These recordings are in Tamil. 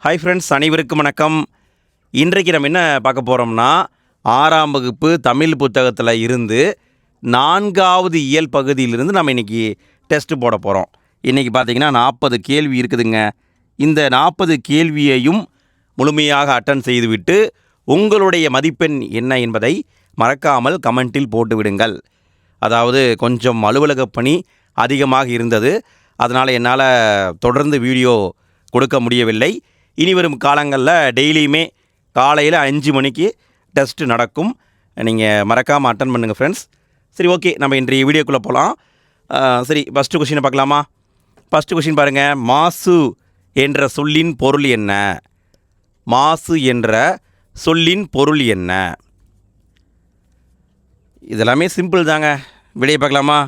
ஹாய் ஃப்ரெண்ட்ஸ், அனைவருக்கும் வணக்கம். இன்றைக்கு நம்ம என்ன பார்க்க போகிறோம்னா, 6ஆம் வகுப்பு தமிழ் புத்தகத்தில் இருந்து 4வது இயல் பகுதியிலிருந்து நம்ம இன்றைக்கி டெஸ்ட்டு போட போகிறோம். இன்றைக்கி பார்த்திங்கன்னா 40 கேள்வி இருக்குதுங்க. இந்த 40 கேள்வியையும் முழுமையாக அட்டன் செய்துவிட்டு உங்களுடைய மதிப்பெண் என்ன என்பதை மறக்காமல் கமெண்ட்டில் போட்டு விடுங்கள். அதாவது கொஞ்சம் அலுவலக பணி அதிகமாக இருந்தது, அதனால் என்னால் தொடர்ந்து வீடியோ கொடுக்க முடியவில்லை. இனி வரும் காலங்களில் டெய்லியுமே காலையில் 5 மணிக்கு டெஸ்ட்டு நடக்கும். நீங்கள் மறக்காமல் அட்டன் பண்ணுங்கள் ஃப்ரெண்ட்ஸ். சரி, ஓகே, நம்ம இன்றைய வீடியோக்குள்ளே போகலாம். சரி, ஃபஸ்ட்டு கொஷினை பார்க்கலாமா? ஃபஸ்ட்டு கொஷின் பாருங்கள். மாசு என்ற சொல்லின் பொருள் என்ன? மாசு என்ற சொல்லின் பொருள் என்ன? இதெல்லாமே சிம்பிள் தாங்க. விடையை பார்க்கலாமா?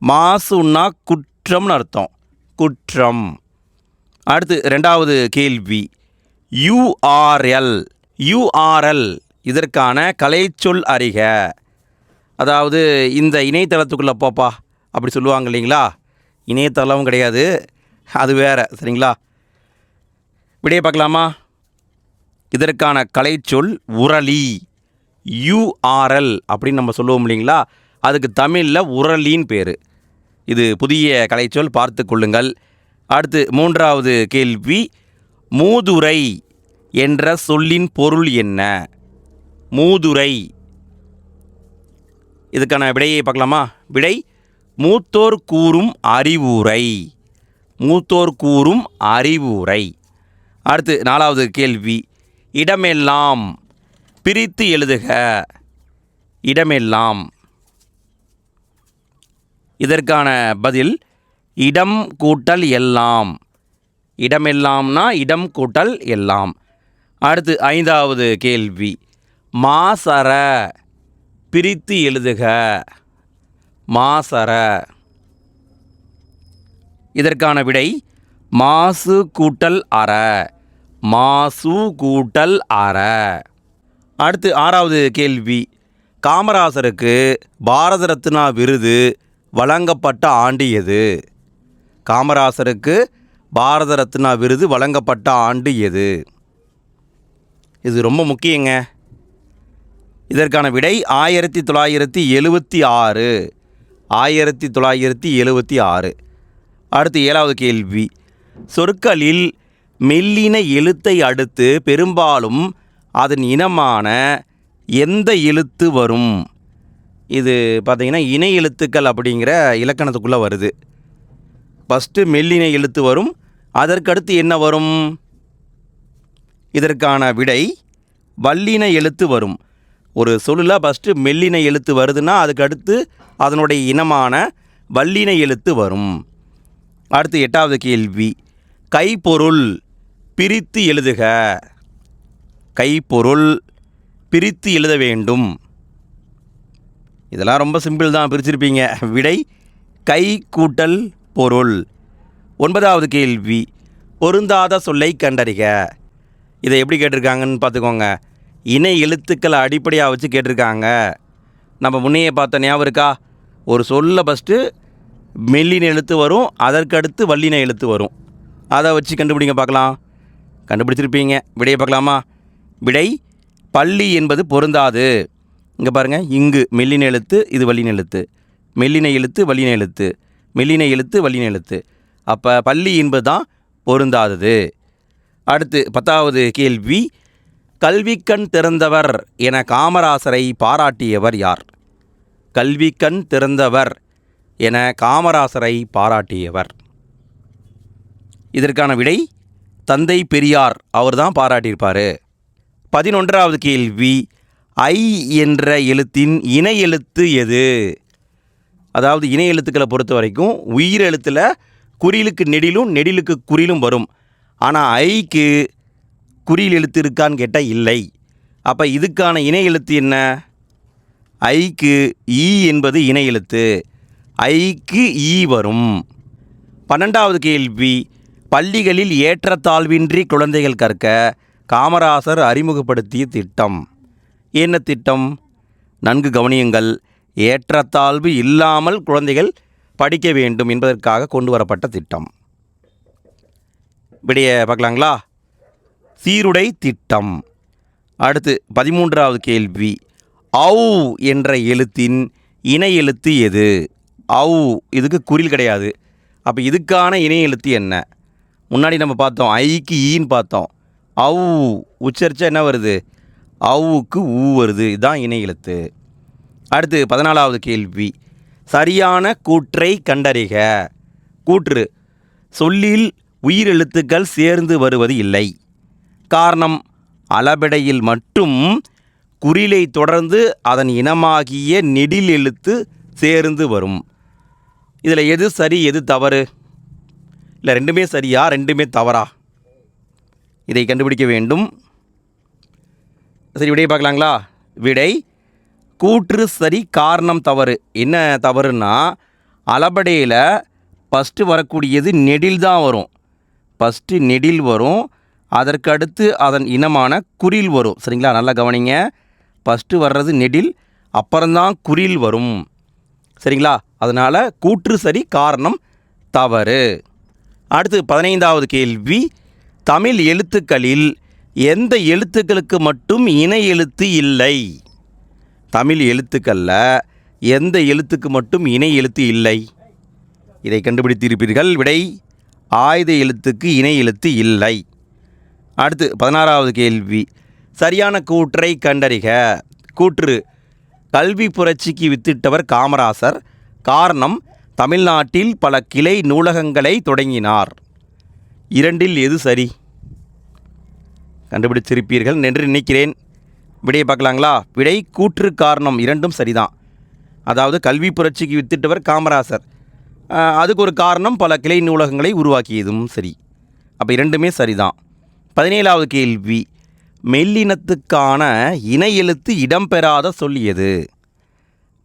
மாசுன்னா குற்றம்னு அர்த்தம், குற்றம். அடுத்து 2வது கேள்வி, யூஆர்எல் இதற்கான கலைச்சொல் அறிக. அதாவது இந்த இணையதளத்துக்குள்ளே போப்பா அப்படி சொல்லுவாங்க இல்லைங்களா? இணையதளமும் கிடையாது, அது வேறு, சரிங்களா? விடையை பார்க்கலாமா? இதற்கான கலைச்சொல் உரளி. யூஆர்எல் அப்படின்னு நம்ம சொல்லுவோம் இல்லைங்களா? அதுக்கு தமிழில் உரளின்னு பேர். இது புதிய கலைச்சொல், பார்த்து கொள்ளுங்கள். அடுத்து 3வது கேள்வி, மூதுரை என்ற சொல்லின் பொருள் என்ன? மூதுரை, இதுக்கான விடையை பார்க்கலாமா? விடை மூத்தோர் கூறும் அறிவுரை. மூத்தோர் கூறும் அறிவுரை. அடுத்து 4வது கேள்வி, இடமெல்லாம் பிரித்து எழுதுக. இடமெல்லாம், இதற்கான பதில் இடம் கூட்டல் எல்லாம். இடமெல்லாம்னா இடம் கூட்டல் எல்லாம். அடுத்து 5வது கேள்வி, மாசற பிரித்து எழுதுக. மாசற, இதற்கான விடை மாசு கூட்டல் அற. மாசு கூட்டல் அற. அடுத்து 6வது கேள்வி, காமராசருக்கு பாரத ரத்னா விருது வழங்கப்பட்ட ஆண்டு எது? காமராசருக்கு பாரத ரத்னா விருது வழங்கப்பட்ட ஆண்டு எது? இது ரொம்ப முக்கியங்க. இதற்கான விடை 1976. 1976. அடுத்து 7வது கேள்வி, சொற்களில் மெல்லின எழுத்தை அடுத்து பெரும்பாலும் அதன் இனமான எந்த எழுத்து வரும்? இது பார்த்திங்கன்னா இணை எழுத்துக்கள் அப்படிங்கிற இலக்கணத்துக்குள்ளே வருது. ஃபஸ்ட்டு மெல்லினை எழுத்து வரும், அதற்கடுத்து என்ன வரும்? இதற்கான விடை வல்லின எழுத்து வரும். ஒரு சொல்லில் ஃபஸ்ட்டு மெல்லின எழுத்து வருதுன்னா அதுக்கடுத்து அதனுடைய இனமான வல்லின எழுத்து வரும். அடுத்து 8வது கேள்வி, கைப்பொருள் பிரித்து எழுதுக. கைப்பொருள் பிரித்து எழுத வேண்டும். இதெல்லாம் ரொம்ப சிம்பிள் தான், பிரிச்சிருப்பீங்க. விடை கை கூட்டல் பொருள். 9வது கேள்வி, பொருந்தாத சொல்லை கண்டறிக. இதை எப்படி கேட்டிருக்காங்கன்னு பார்த்துக்கோங்க. இணை எழுத்துக்களை அடிப்படையாக வச்சு கேட்டிருக்காங்க. நம்ம முன்னையே பார்த்த ஞாபகம் இருக்கா? ஒரு சொல்ல ஃபஸ்ட்டு மெல்லின எழுத்து வரும், அதற்கடுத்து வல்லின எழுத்து வரும். அதை வச்சு கண்டுபிடிங்க பார்க்கலாம். கண்டுபிடிச்சிருப்பீங்க. விடையை பார்க்கலாமா? விடை பள்ளி என்பது பொருந்தாது. இங்கே பாருங்கள், இங்கு மெல்லின எழுத்து, இது வல்லின எழுத்து, மெல்லின எழுத்து வல்லின எழுத்து, மெல்லின எழுத்து வல்லின எழுத்து. அப்போ பள்ளி என்பது தான் பொருந்தாதது. அடுத்து 10வது கேள்வி, கல்விக்கண் திறந்தவர் என காமராசரை பாராட்டியவர் யார்? கல்விக்கண் திறந்தவர் என காமராசரை பாராட்டியவர். இதற்கான விடை தந்தை பெரியார், அவர் தான் பாராட்டியிருப்பார். 11வது கேள்வி, ஐ என்ற எழுத்தின் இணை எழுத்து எது? அதாவது இணை எழுத்துக்களை பொறுத்த வரைக்கும் உயிர் எழுத்தில் குறிலுக்கு நெடிலும் நெடிலுக்கு குறிலும் வரும். ஆனால் ஐக்கு குறில் எழுத்து இருக்கான்னு கேட்டால் இல்லை. அப்போ இதுக்கான இணை எழுத்து என்ன? ஐக்கு ஈ என்பது இணை எழுத்து, ஐக்கு ஈ வரும். 12வது கேள்வி, பள்ளிகளில் ஏற்றத்தாழ்வின்றி குழந்தைகள் கற்க காமராசர் அறிமுகப்படுத்திய திட்டம் என்ன திட்டம்? நன்கு கவனியுங்கள். ஏற்றத்தாழ்வு இல்லாமல் குழந்தைகள் படிக்க வேண்டும் என்பதற்காக கொண்டு வரப்பட்ட திட்டம். விடையை பார்க்கலாங்களா? சீருடை திட்டம். அடுத்து 13வது கேள்வி, ஔ என்ற எழுத்தின் இணை எழுத்து எது? ஔ, இதுக்கு குறில் கிடையாது. அப்போ இதுக்கான இணை எழுத்து என்ன? முன்னாடி நம்ம பார்த்தோம் ஐக்கு ஈன்னு பார்த்தோம். ஔ உச்சரிச்சா என்ன வருது? ஔவுக்கு ஊ வருது. இதுதான் இணை எழுத்து. அடுத்து 14வது கேள்வி, சரியான கூற்றை கண்டறிக. கூற்று, சொல்லில் உயிரெழுத்துக்கள் சேர்ந்து வருவது இல்லை. காரணம், அளபெடையில் மட்டும் குறிலை தொடர்ந்து அதன் இனமாகிய நெடில் எழுத்து சேர்ந்து வரும். இதில் எது சரி எது தவறு? இல்லை ரெண்டுமே சரியா ரெண்டுமே தவறா? இதை கண்டுபிடிக்க வேண்டும். சரி, விடையை பார்க்கலாங்களா? விடை கூற்று சரி, காரணம் தவறு. என்ன தவறுன்னா, அளபடையில் ஃபஸ்ட்டு வரக்கூடியது நெடில் தான் வரும். ஃபஸ்ட்டு நெடில் வரும், அதற்கு அடுத்து அதன் இனமான குறில் வரும். சரிங்களா, நல்லா கவனிங்க. ஃபஸ்ட்டு வர்றது நெடில், அப்புறம்தான் குறில் வரும். சரிங்களா, அதனால் கூற்று சரி, காரணம் தவறு. அடுத்து 15வது கேள்வி, தமிழ் எழுத்துக்களில் எந்த எழுத்துக்களுக்கு மட்டும் இணை எழுத்து இல்லை? தமிழ் எழுத்துக்களில் எந்த எழுத்துக்கு மட்டும் இணை எழுத்து இல்லை? இதை கண்டுபிடித்திருப்பீர்கள். விடை ஆயுத எழுத்துக்கு இணை எழுத்து இல்லை. அடுத்து 16வது கேள்வி, சரியான கூற்றை கண்டறிக. கூற்று, கல்வி புரட்சிக்கு வித்திட்டவர் காமராசர். காரணம், தமிழ்நாட்டில் பல கிளை நூலகங்களை தொடங்கினார். இரண்டில் எது சரி? கண்டுபிடிச்சிருப்பீர்கள் என்று நினைக்கிறேன். விடையை பார்க்கலாங்களா? விடை கூற்று காரணம் இரண்டும் சரிதான். அதாவது கல்வி புரட்சிக்கு வித்திட்டவர் காமராசர், அதுக்கு ஒரு காரணம் பல கிளை நூலகங்களை உருவாக்கியதும் சரி. அப்போ இரண்டுமே சரிதான். 17வது கேள்வி, மெல்லினத்துக்கான இணை எழுத்து இடம்பெறாத சொல் எது?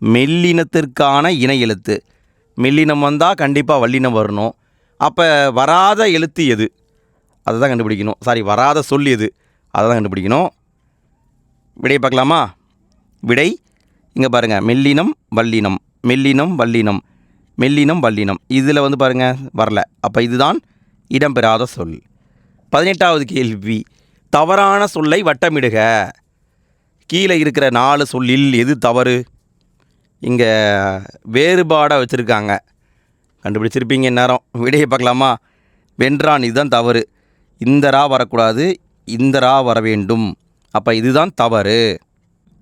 மெல்லினத்திற்கான இணை எழுத்து, மெல்லினம் வந்தால் கண்டிப்பாக வல்லினம் வரணும். அப்போ வராத எழுத்து எது? அதை தான் கண்டுபிடிக்கணும். வராத சொல் எது? அதை தான் கண்டுபிடிக்கணும். விடையை பார்க்கலாமா? விடை இங்கே பாருங்கள், மெல்லினம் வல்லினம், மெல்லினம் வல்லினம், மெல்லினம் வல்லினம். இதில் வந்து பாருங்கள் வரல. அப்போ இதுதான் இடம்பெறாத சொல். 18வது கேள்வி, தவறான சொல்லை வட்டமிடுக. கீழே இருக்கிற 4 சொல்லில் எது தவறு? இங்கே வேறுபாடாக வச்சுருக்காங்க, கண்டுபிடிச்சிருப்பீங்க நேரம். விடையை பார்க்கலாமா? வென்றான், இதுதான் தவறு. இந்த ரா வரக்கூடாது, இந்த ரா வர வேண்டும். அப்போ இதுதான் தவறு.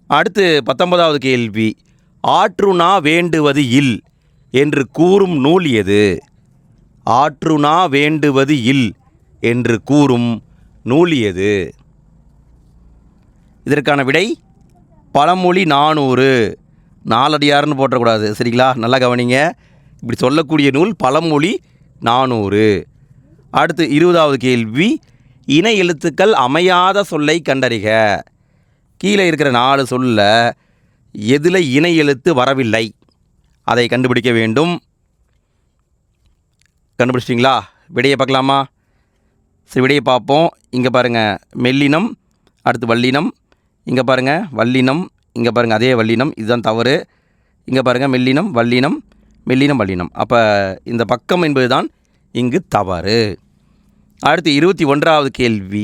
அடுத்து 19வது கேள்வி, ஆற்றுணா வேண்டுவது இல் என்று கூறும் நூல் எது? ஆற்றுணா வேண்டுவது இல் என்று கூறும் நூல் எது? இதற்கான விடை பழமொழி 400. நாலடியார்னு போட்டக்கூடாது. சரிங்களா, நல்லா கவனிங்க. இப்படி சொல்லக்கூடிய நூல் பழமொழி 400. அடுத்து 20வது கேள்வி, இணை எழுத்துக்கள் அமையாத சொல்லை கண்டறிக. கீழே இருக்கிற 4 சொல்ல எதில் இணை எழுத்து வரவில்லை? அதை கண்டுபிடிக்க வேண்டும். கண்டுபிடிச்சிட்டிங்களா? விடையை பார்க்கலாமா? சரி, விடையை பார்ப்போம். இங்கே பாருங்கள், மெல்லினம், அடுத்து வல்லினம், இங்கே பாருங்கள் வல்லினம், இங்கே பாருங்கள் அதே வல்லினம், இதுதான் தவறு. இங்கே பாருங்கள் மெல்லினம் வல்லினம், மெல்லினம் வல்லினம். அப்போ இந்த பக்கம் என்பது தான் இங்கு தவறு. அடுத்து 21வது கேள்வி,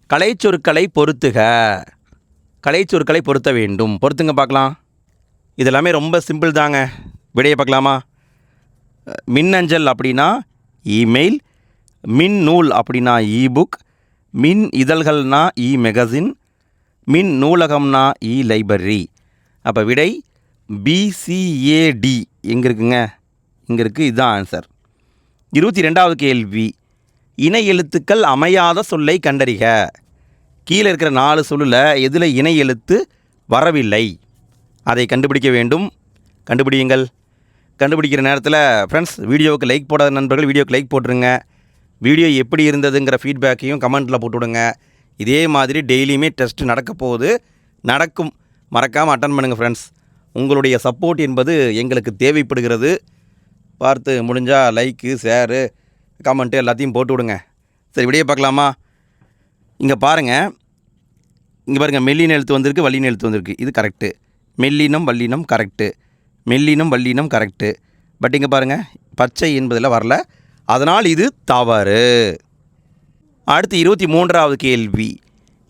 கலைச்சொற்களை பொருத்துக. கலைச்சொற்களை பொருத்த வேண்டும். பொருத்துங்க பார்க்கலாம். இதெல்லாமே ரொம்ப சிம்பிள் தாங்க. விடையை பார்க்கலாமா? மின்னஞ்சல் அப்படின்னா இமெயில், மின் நூல் அப்படின்னா இபுக், மின் இதழ்கள்னா இ மெகசின், மின் நூலகம்னா இ லைப்ரரி. அப்போ விடை பிசிஏடி எங்கே இருக்குங்க? இங்கே இருக்குது. இதுதான் ஆன்சர். 22வது கேள்வி, இணை எழுத்துக்கள் அமையாத சொல்லை கண்டறிக. கீழே இருக்கிற 4 சொல்லில் எதில் இணை எழுத்து வரவில்லை? அதை கண்டுபிடிக்க வேண்டும். கண்டுபிடியுங்கள். கண்டுபிடிக்கிற நேரத்தில் ஃப்ரெண்ட்ஸ், வீடியோவுக்கு லைக் போடாத நண்பர்கள் வீடியோவுக்கு லைக் போட்டுருங்க. வீடியோ எப்படி இருந்ததுங்கிற ஃபீட்பேக்கையும் கமெண்ட்டில் போட்டுவிடுங்க. இதே மாதிரி டெய்லியுமே டெஸ்ட் நடக்க போகுது, நடக்கும். மறக்காமல் அட்டன் பண்ணுங்கள் ஃப்ரெண்ட்ஸ். உங்களுடைய சப்போர்ட் என்பது எங்களுக்கு தேவைப்படுகிறது. பார்த்து முடிஞ்சால் லைக்கு, ஷேரு, கமெண்ட்டு எல்லாத்தையும் போட்டு விடுங்க. சரி, விடையை பார்க்கலாமா? இங்கே பாருங்கள், இங்கே பாருங்கள், மெல்லின எழுத்து வந்திருக்கு, வல்லின எழுத்து வந்திருக்கு. இது கரெக்டு. மெல்லினம் வல்லினம் கரெக்டு, மெல்லினம் வல்லினம் கரெக்டு. பட் இங்கே பாருங்கள், பச்சை என்பதில் வரல, அதனால் இது தவறு. அடுத்து 23வது கேள்வி,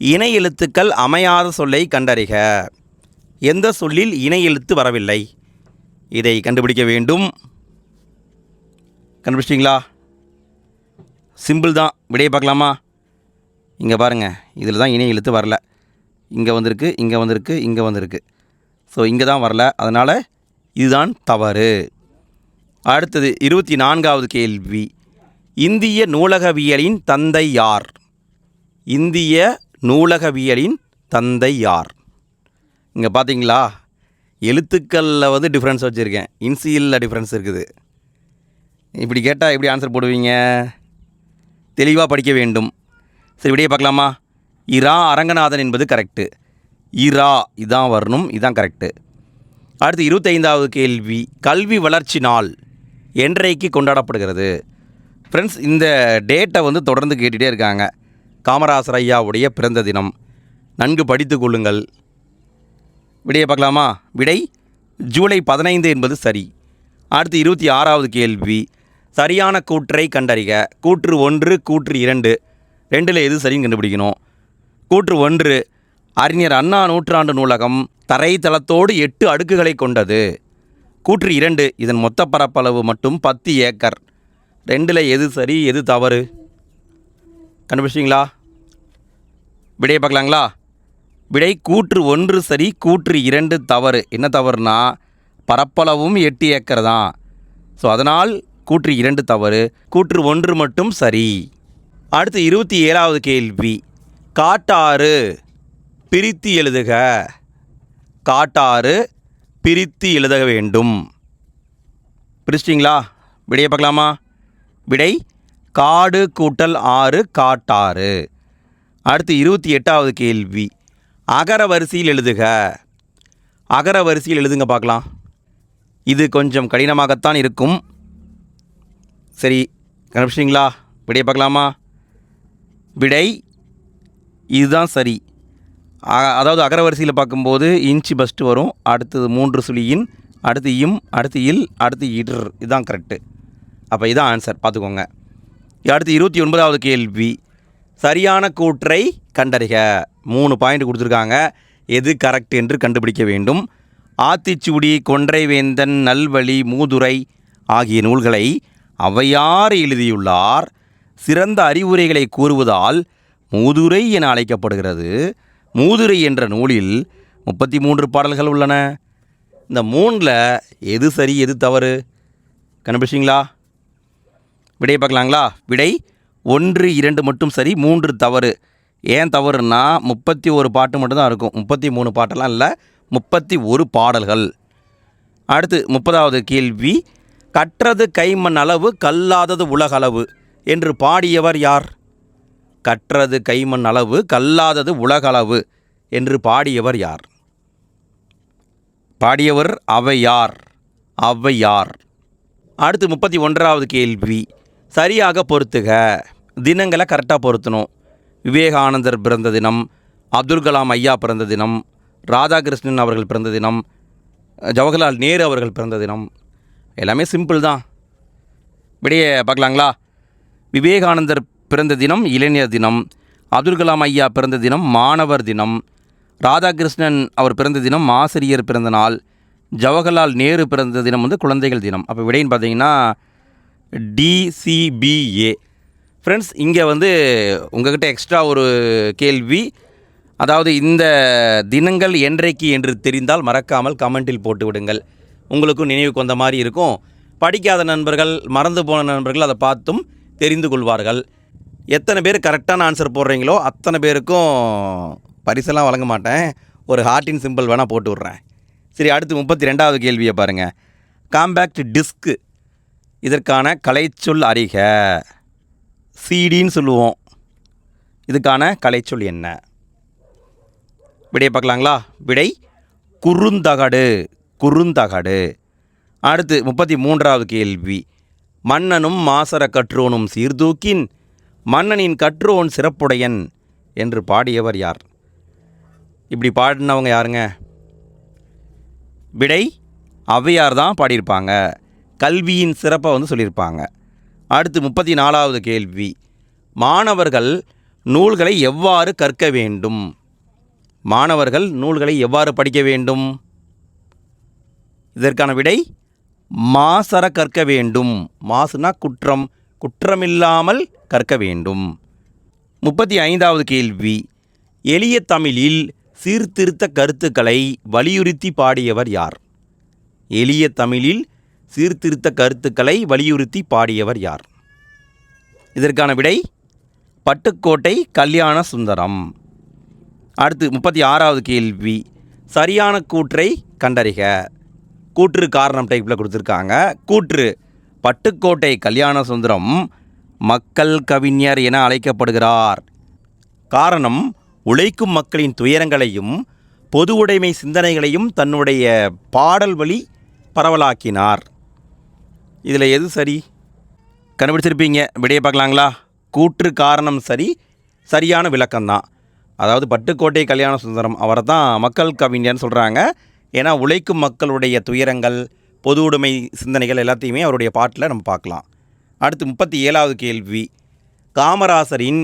இணை எழுத்துக்கள் அமையாத சொல்லை கண்டறிக. எந்த சொல்லில் இணை எழுத்து வரவில்லை? இதை கண்டுபிடிக்க வேண்டும். கண்டுபிடிச்சிட்டிங்களா? சிம்பிள் தான். விடையை பார்க்கலாமா? இங்கே பாருங்கள், இதில் தான் இணை எழுத்து வரல. இங்கே வந்திருக்கு, இங்கே வந்திருக்கு, இங்கே வந்திருக்கு. ஸோ இங்கே தான் வரல, அதனால் இதுதான் தவறு. அடுத்தது 24வது கேள்வி, இந்திய நூலகவியலின் தந்தை யார்? இந்திய நூலகவியலின் தந்தை யார்? இங்கே பார்த்தீங்களா, எழுத்துக்களில் வந்து டிஃப்ரென்ஸ் வச்சுருக்கேன், இன்சியலில் டிஃப்ரென்ஸ் இருக்குது. இப்படி கேட்டால் எப்படி ஆன்சர் போடுவீங்க? தெளிவாக படிக்க வேண்டும். சரி, விடையை பார்க்கலாமா? இரா அரங்கநாதன் என்பது கரெக்டு. இரா இதான் வரணும், இதுதான் கரெக்டு. அடுத்து 25வது கேள்வி, கல்வி வளர்ச்சி நாள் என்றைக்கு கொண்டாடப்படுகிறது? ஃப்ரெண்ட்ஸ், இந்த டேட்டை வந்து தொடர்ந்து கேட்டுகிட்டே இருக்காங்க. காமராசர் ஐயாவுடைய பிறந்த தினம். நன்கு படித்து கொள்ளுங்கள். விடையை பார்க்கலாமா? விடை ஜூலை 15 என்பது சரி. அடுத்து 26வது கேள்வி, சரியான கூற்றை கண்டறிக. கூற்று 1, கூற்று 2, ரெண்டில் எது சரின்னு கண்டுபிடிக்கணும். கூற்று 1, அறிஞர் அண்ணா நூற்றாண்டு நூலகம் தரைத்தளத்தோடு 8 அடுக்குகளை கொண்டது. கூற்று 2, இதன் மொத்த பரப்பளவு மட்டும் 10 ஏக்கர். ரெண்டில் எது சரி, எது தவறு? கண்டுபிடிச்சிங்களா? விடையை பார்க்கலாங்களா? விடை கூற்று 1 சரி, கூற்று 2 தவறு. என்ன தவறுனா, பரப்பளவும் 8 ஏக்கர் தான். ஸோ அதனால் கூற்று 2 தவறு, கூற்று 1 மட்டும் சரி. அடுத்து 27வது கேள்வி, காட்டாறு பிரித்து எழுதுக. காட்டாறு பிரித்து எழுத வேண்டும். பிரிச்சிட்டிங்களா? விடையை பார்க்கலாமா? விடை காடு கூட்டல் ஆறு காட்டாறு. அடுத்து 28வது கேள்வி, அகர வரிசையில் எழுதுக. அகர வரிசையில் எழுதுங்க பார்க்கலாம். இது கொஞ்சம் கடினமாகத்தான் இருக்கும். சரி, கண்டுபிடிச்சிங்களா? விடையை பார்க்கலாமா? விடை இதுதான் சரி. அதாவது அகர வரிசையில் பார்க்கும்போது இன்ச்சு ஃபஸ்ட்டு வரும், அடுத்தது 3 சுழியின், அடுத்து இம், அடுத்து இல், அடுத்து இடர். இதுதான் கரெக்டு. அப்போ இதுதான் ஆன்சர், பார்த்துக்கோங்க. அடுத்து 29வது கேள்வி, சரியான கூற்றை கண்டறிக. 3 பாயிண்ட் கொடுத்துருக்காங்க, எது கரெக்ட் என்று கண்டுபிடிக்க வேண்டும். ஆத்திச்சூடி, கொன்றைவேந்தன், நல்வழி, மூதுரை ஆகிய நூல்களை ஔவையார் எழுதியுள்ளார். சிறந்த அறிவுரைகளை கூறுவதால் மூதுரை என அழைக்கப்படுகிறது. மூதுரை என்ற நூலில் 33 பாடல்கள் உள்ளன. இந்த 3ல் எது சரி, எது தவறு? கண்டுபிடிச்சிங்களா? விடையை பார்க்கலாங்களா? விடை 1, 2 மட்டும் சரி, 3 தவறு. ஏன் தவறுனா 31 பாட்டு மட்டும்தான் இருக்கும், 33 பாட்டெல்லாம் இல்லை, 31 பாடல்கள். அடுத்து 30வது கேள்வி, கற்றது கைமண் அளவு கல்லாதது உலகளவு என்று பாடியவர் யார்? கற்றது கைமண் அளவு கல்லாதது உலகளவு என்று பாடியவர் யார்? பாடியவர் ஔவையார். ஔவையார். அடுத்து 31வது கேள்வி, சரியாக பொறுத்துக. தினங்களை கரெக்டாக பொருத்தணும். விவேகானந்தர் பிறந்த தினம், அப்துல் கலாம் ஐயா பிறந்த தினம், ராதாகிருஷ்ணன் அவர்கள் பிறந்த தினம், ஜவஹர்லால் நேரு அவர்கள் பிறந்த தினம். எல்லாமே சிம்பிள் தான். விடையை பார்க்கலாங்களா? விவேகானந்தர் பிறந்த தினம் இளைஞர் தினம், அப்துல் கலாம் ஐயா பிறந்த தினம் மாணவர் தினம், ராதாகிருஷ்ணன் அவர் பிறந்த தினம் ஆசிரியர் பிறந்த நாள், ஜவஹர்லால் நேரு பிறந்த தினம் வந்து குழந்தைகள் தினம். அப்போ விடைன்னு பார்த்தீங்கன்னா DCBA. ஃப்ரெண்ட்ஸ், இங்கே வந்து உங்கள்கிட்ட எக்ஸ்ட்ரா ஒரு கேள்வி. அதாவது இந்த தினங்கள் என்றைக்கு என்று தெரிந்தால் மறக்காமல் கமெண்டில் போட்டு விடுங்கள். உங்களுக்கும் நினைவுக்கு வந்த மாதிரி இருக்கும். படிக்காத நண்பர்கள், மறந்து போன நண்பர்கள் அதை பார்த்தும் தெரிந்து கொள்வார்கள். எத்தனை பேர் கரெக்டான ஆன்சர் போடுறீங்களோ அத்தனை பேருக்கும் பரிசெல்லாம் வழங்க மாட்டேன், ஒரு ஹார்ட்டின் சிம்பிள் வேணால் போட்டு விட்றேன். சரி, அடுத்து 32வது கேள்வியை பாருங்கள். காம்பேக்ட் டிஸ்க்கு இதற்கான கலைச்சொல் அறிக. சிடின்னு சொல்லுவோம், இதுக்கான கலைச்சொல் என்ன? விடையை பார்க்கலாங்களா? விடை குறுந்தகடு. குறுந்தகடு. அடுத்து 33வது கேள்வி, மன்னனும் மாசற கற்றோனும் சீர்தூக்கின் மன்னனின் கற்றோன் சிறப்புடையன் என்று பாடியவர் யார்? இப்படி பாடினவங்க யாருங்க? விடை ஔவையார் தான் பாடியிருப்பாங்க. கல்வியின் சிறப்பை வந்து சொல்லியிருப்பாங்க. அடுத்து 34வது கேள்வி, மாணவர்கள் நூல்களை எவ்வாறு கற்க வேண்டும்? மாணவர்கள் நூல்களை எவ்வாறு படிக்க வேண்டும்? இதற்கான விடை மாசற கற்க வேண்டும். மாசுனா குற்றம், குற்றமில்லாமல் கற்க வேண்டும். 35வது கேள்வி, எளிய தமிழில் சீர்திருத்த கருத்துக்களை வலியுறுத்தி பாடியவர் யார்? எளிய தமிழில் சீர்திருத்த கருத்துக்களை வலியுறுத்தி பாடியவர் யார்? இதற்கான விடை பட்டுக்கோட்டை கல்யாண சுந்தரம். அடுத்து 36வது கேள்வி, சரியான கூற்றை கண்டறிக. கூற்று காரணம் டைப்பில் கொடுத்துருக்காங்க. கூற்று, பட்டுக்கோட்டை கல்யாண சுந்தரம் மக்கள் கவிஞர் என அழைக்கப்படுகிறார். காரணம், உழைக்கும் மக்களின் துயரங்களையும் பொது உடைமை சிந்தனைகளையும் தன்னுடைய பாடல் வழி பரவலாக்கினார். இதில் எது சரி? கண்டுபிடிச்சிருப்பீங்க. விடையை பார்க்கலாங்களா? கூற்று காரணம் சரி, சரியான விளக்கம்தான். அதாவது பட்டுக்கோட்டை கல்யாண சுந்தரம் அவரை தான் மக்கள் கவிஞர்னு சொல்கிறாங்க. ஏன்னா உழைக்கும் மக்களுடைய துயரங்கள், பொது உடைமை சிந்தனைகள் எல்லாத்தையுமே அவருடைய பாட்டில் நம்ம பார்க்கலாம். அடுத்து 37வது கேள்வி, காமராசரின்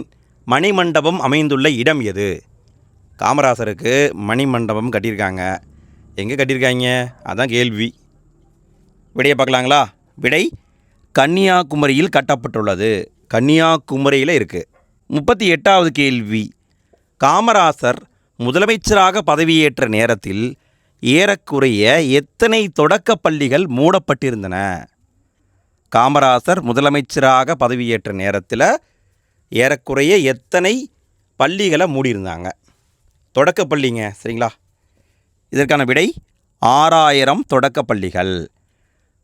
மணிமண்டபம் அமைந்துள்ள இடம் எது? காமராசருக்கு மணிமண்டபம் கட்டியிருக்காங்க. எங்கே கட்டியிருக்காங்க? அதான் கேள்வி. விடையை பார்க்கலாங்களா? விடை கன்னியாகுமரியில் கட்டப்பட்டுள்ளது. கன்னியாகுமரியில் இருக்குது. 38வது கேள்வி, காமராசர் முதலமைச்சராக பதவியேற்ற நேரத்தில் ஏறக்குறைய எத்தனை தொடக்க பள்ளிகள் மூடப்பட்டிருந்தன? காமராசர் முதலமைச்சராக பதவியேற்ற நேரத்தில் ஏறக்குறைய எத்தனை பள்ளிகளை மூடியிருந்தாங்க? தொடக்க பள்ளிங்க, சரிங்களா? இதற்கான விடை 6000 தொடக்க பள்ளிகள்.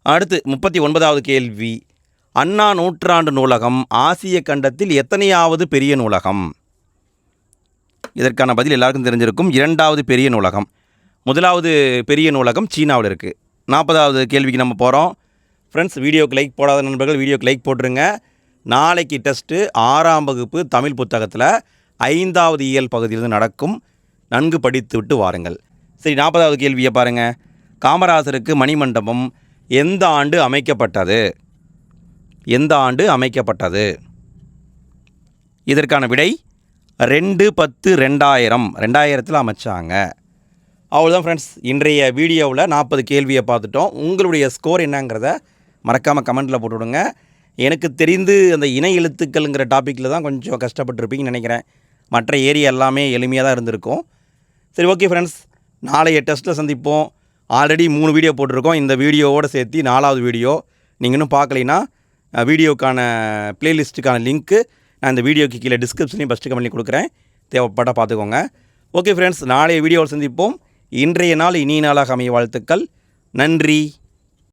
அடுத்து 39வது கேள்வி, அண்ணா நூற்றாண்டு நூலகம் ஆசிய கண்டத்தில் எத்தனையாவது பெரிய நூலகம்? இதற்கான பதில் எல்லாருக்கும் தெரிஞ்சிருக்கும். 2வது பெரிய நூலகம். 1வது பெரிய நூலகம் சீனாவில் இருக்குது. 40வது கேள்விக்கு நம்ம போகிறோம். ஃப்ரெண்ட்ஸ், வீடியோக்கு லைக் போடாத நண்பர்கள் வீடியோக்கு லைக் போட்டுருங்க. நாளைக்கு டெஸ்ட்டு 6ஆம் வகுப்பு தமிழ் புத்தகத்தில் 5வது இயல் பகுதியிலிருந்து நடக்கும். நன்கு படித்து விட்டு வாருங்கள். சரி, 40வது கேள்வியை பாருங்கள். காமராசருக்கு மணிமண்டபம் எந்த ஆண்டு அமைக்கப்பட்டது? எந்த ஆண்டு அமைக்கப்பட்டது? இதற்கான விடை 2/10/2000. 2000 அமைச்சாங்க. அவ்வளோதான் ஃப்ரெண்ட்ஸ். இன்றைய வீடியோவில் 40 கேள்வியை பார்த்துட்டோம். உங்களுடைய ஸ்கோர் என்னங்கிறத மறக்காமல் கமெண்ட்டில் போட்டுவிடுங்க. எனக்கு தெரிந்து அந்த இணை எழுத்துக்கள்ங்கிற டாப்பிக்கில் தான் கொஞ்சம் கஷ்டப்பட்டுருப்பீங்கன்னு நினைக்கிறேன். மற்ற ஏரியா எல்லாமே எளிமையாக தான் இருந்திருக்கும். சரி, ஓகே ஃப்ரெண்ட்ஸ், நாளைய டெஸ்ட்டில் சந்திப்போம். ஆல்ரெடி 3 வீடியோ போட்டிருக்கோம். இந்த வீடியோவோடு சேர்த்து 4வது வீடியோ நீங்கள் இன்னும் பார்க்கலைன்னா வீடியோக்கான ப்ளேலிஸ்ட்டுக்கான லிங்க்கு நான் இந்த வீடியோக்கு கீழே டிஸ்கிரிப்ஷன்லையும் ஃபஸ்ட்டு கமெண்ட்லையும் கொடுக்குறேன். தேவைப்பட்டால் பார்த்துக்கோங்க. ஓகே ஃப்ரெண்ட்ஸ், நாளைய வீடியோவில் சந்திப்போம். இன்றைய நாள் இனிய நாளாக அமைய வாழ்த்துக்கள். நன்றி.